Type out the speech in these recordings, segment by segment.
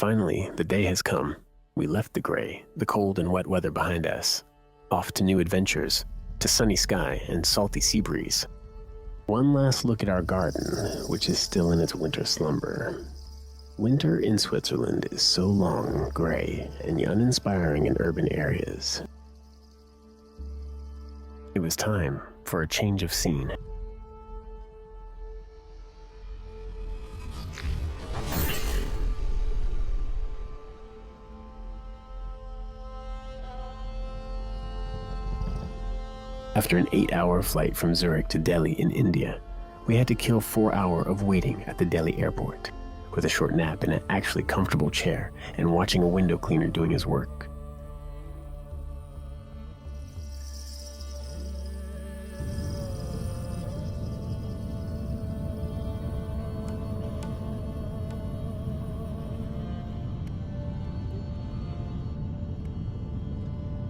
Finally, the day has come. We left the gray, the cold and wet weather behind us, off to new adventures, to sunny sky and salty sea breeze. One last look at our garden, which is still in its winter slumber. Winter in Switzerland is so long, gray, and uninspiring in urban areas. It was time for a change of scene. After an 8-hour flight from Zurich to Delhi in India, we had to kill 4 hours of waiting at the Delhi airport, with a short nap in an actually comfortable chair and watching a window cleaner doing his work.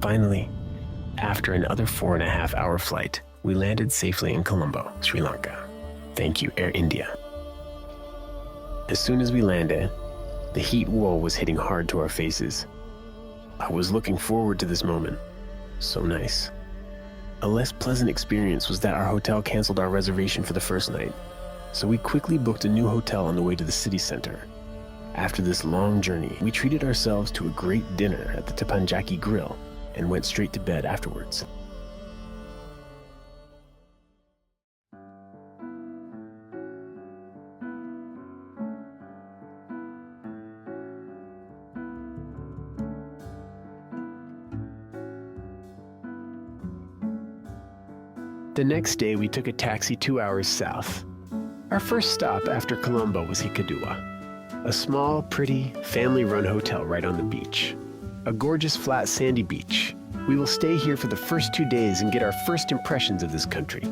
Finally, after another 4.5-hour flight, we landed safely in Colombo, Sri Lanka. Thank you, Air India. As soon as we landed, the heat wall was hitting hard to our faces. I was looking forward to this moment. So nice. A less pleasant experience was that our hotel canceled our reservation for the first night, so we quickly booked a new hotel on the way to the city center. After this long journey, we treated ourselves to a great dinner at the Tapanjaki Grill and went straight to bed afterwards. The next day, we took a taxi 2 hours south. Our first stop after Colombo was Hikkaduwa, a small, pretty, family-run hotel right on the beach. A gorgeous, flat, sandy beach. We will stay here for the first 2 days and get our first impressions of this country.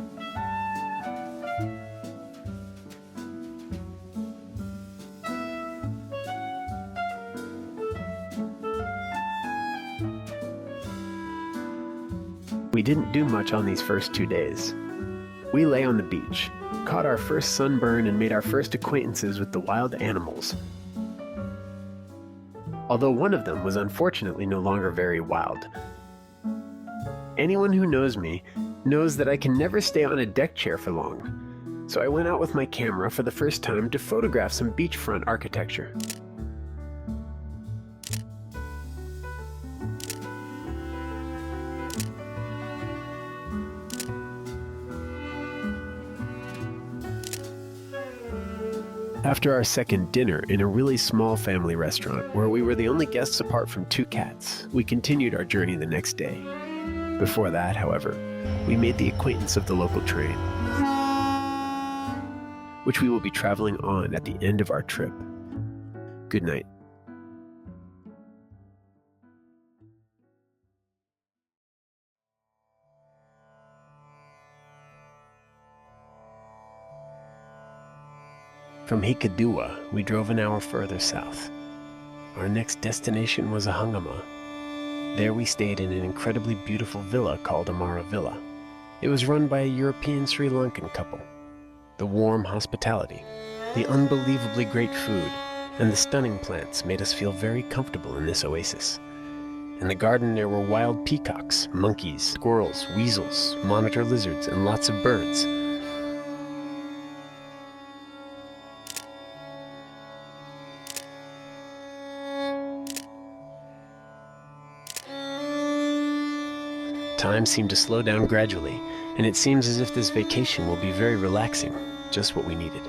We didn't do much on these first 2 days. We lay on the beach, caught our first sunburn, and made our first acquaintances with the wild animals. Although one of them was unfortunately no longer very wild. Anyone who knows me knows that I can never stay on a deck chair for long, so I went out with my camera for the first time to photograph some beachfront architecture. After our second dinner in a really small family restaurant where we were the only guests apart from 2 cats, we continued our journey the next day. Before that, however, we made the acquaintance of the local train, which we will be traveling on at the end of our trip. Good night. From Hikkaduwa, we drove an hour further south. Our next destination was Ahangama. There we stayed in an incredibly beautiful villa called Amara Villa. It was run by a European Sri Lankan couple. The warm hospitality, the unbelievably great food, and the stunning plants made us feel very comfortable in this oasis. In the garden there were wild peacocks, monkeys, squirrels, weasels, monitor lizards, and lots of birds. Time seemed to slow down gradually, and it seems as if this vacation will be very relaxing, just what we needed.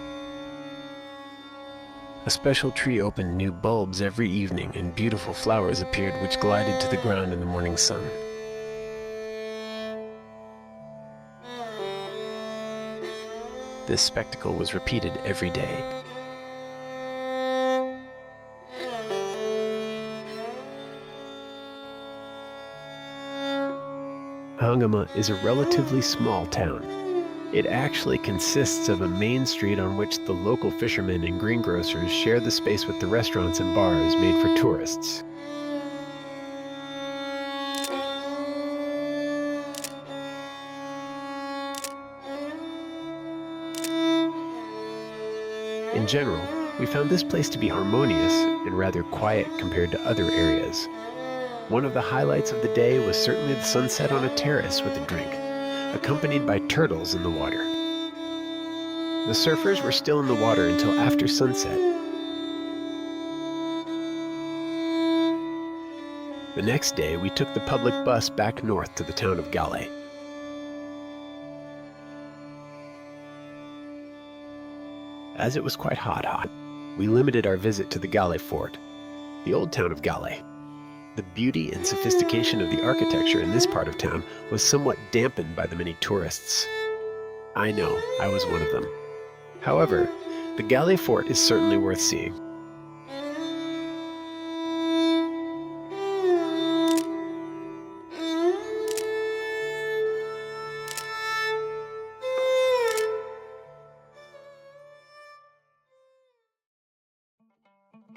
A special tree opened new bulbs every evening, and beautiful flowers appeared which glided to the ground in the morning sun. This spectacle was repeated every day. Ahangama is a relatively small town. It actually consists of a main street on which the local fishermen and greengrocers share the space with the restaurants and bars made for tourists. In general, We found this place to be harmonious and rather quiet compared to other areas. One of the highlights of the day was certainly the sunset on a terrace with a drink, accompanied by turtles in the water. The surfers were still in the water until after sunset. The next day, we took the public bus back north to the town of Gale. As it was quite hot, we limited our visit to the Gale fort, the old town of Gale. The beauty and sophistication of the architecture in this part of town was somewhat dampened by the many tourists. I know, I was one of them. However, the Gale fort is certainly worth seeing.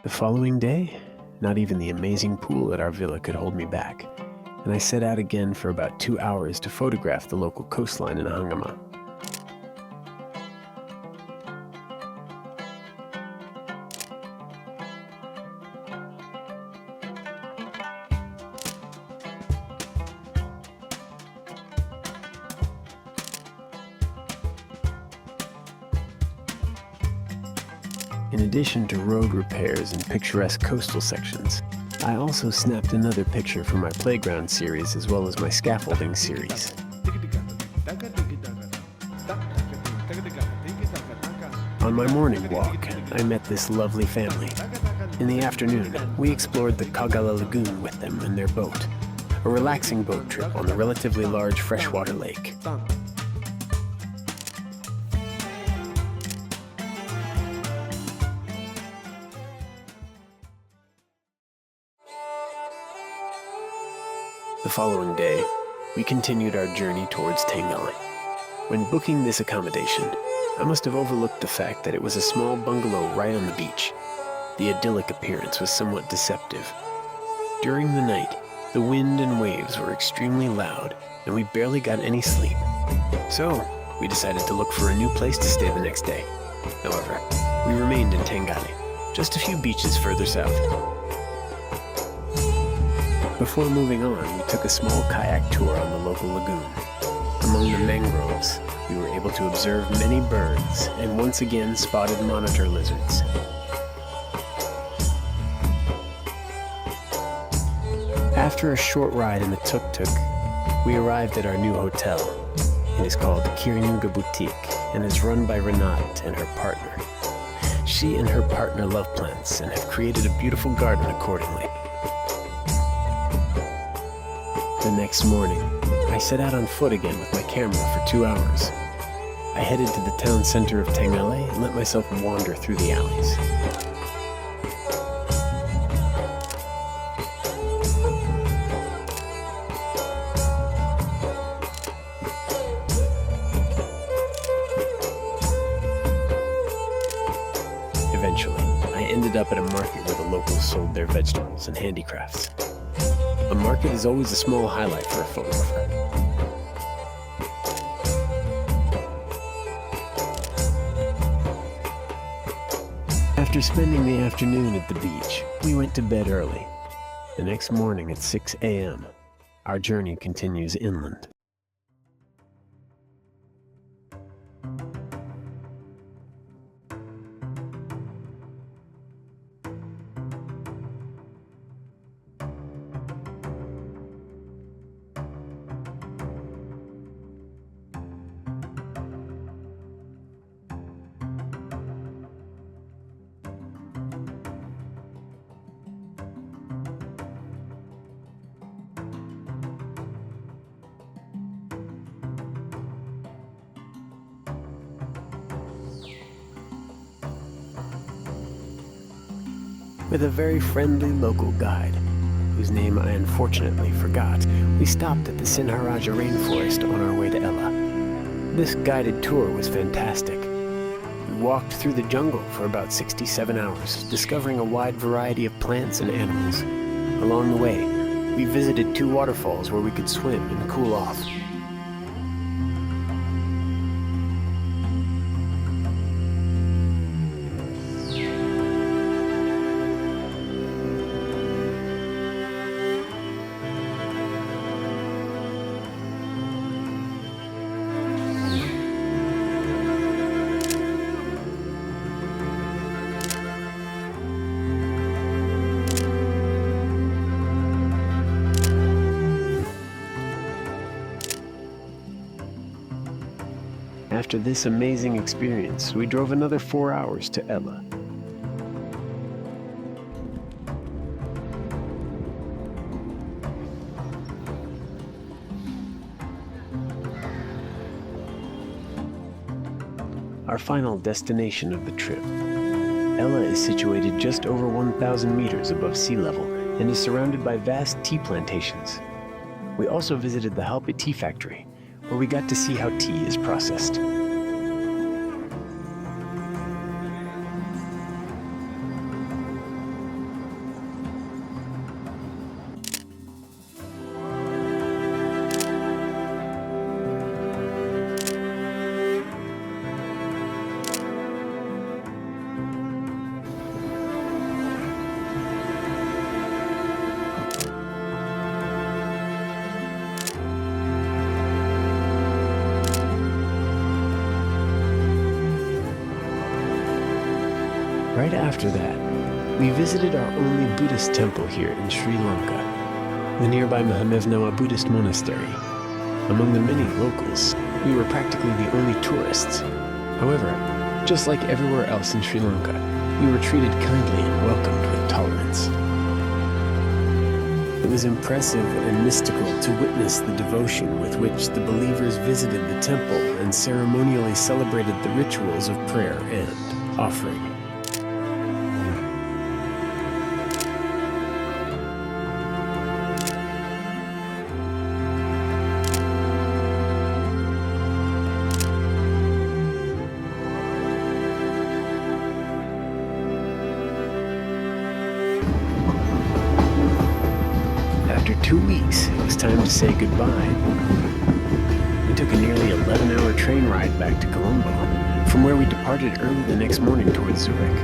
The following day, not even the amazing pool at our villa could hold me back, and I set out again for about 2 hours to photograph the local coastline in Hangama. In addition to road repairs and picturesque coastal sections, I also snapped another picture for my playground series as well as my scaffolding series. On my morning walk, I met this lovely family. In the afternoon, we explored the Kagala Lagoon with them in their boat, a relaxing boat trip on the relatively large freshwater lake. The following day, we continued our journey towards Tengale. When booking this accommodation, I must have overlooked the fact that it was a small bungalow right on the beach. The idyllic appearance was somewhat deceptive. During the night, the wind and waves were extremely loud, and we barely got any sleep. So, we decided to look for a new place to stay the next day. However, we remained in Tengale, just a few beaches further south. Before moving on, we took a small kayak tour on the local lagoon. Among the mangroves, we were able to observe many birds and once again spotted monitor lizards. After a short ride in the tuk-tuk, we arrived at our new hotel. It is called Kiryuga Boutique and is run by Renate and her partner. She and her partner love plants and have created a beautiful garden accordingly. The next morning, I set out on foot again with my camera for 2 hours. I headed to the town center of Tengale and let myself wander through the alleys. Eventually, I ended up at a market where the locals sold their vegetables and handicrafts. A market is always a small highlight for a photographer. After spending the afternoon at the beach, we went to bed early. The next morning at 6 a.m., our journey continues inland. With a very friendly local guide, whose name I unfortunately forgot, we stopped at the Sinharaja rainforest on our way to Ella. This guided tour was fantastic. We walked through the jungle for about 67 hours, discovering a wide variety of plants and animals. Along the way, we visited 2 waterfalls where we could swim and cool off. After this amazing experience, we drove another 4 hours to Ella. Our final destination of the trip. Ella is situated just over 1,000 meters above sea level and is surrounded by vast tea plantations. We also visited the Halpa tea factory, where we got to see how tea is processed. Right after that, we visited our only Buddhist temple here in Sri Lanka, the nearby Mahamevnawa Buddhist monastery. Among the many locals, we were practically the only tourists. However, just like everywhere else in Sri Lanka, we were treated kindly and welcomed with tolerance. It was impressive and mystical to witness the devotion with which the believers visited the temple and ceremonially celebrated the rituals of prayer and offering. After 2 weeks, it was time to say goodbye. We took a nearly 11-hour train ride back to Colombo, from where we departed early the next morning towards Zurich.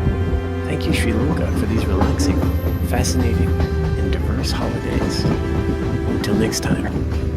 Thank you, Sri Lanka, for these relaxing, fascinating, and diverse holidays. Until next time.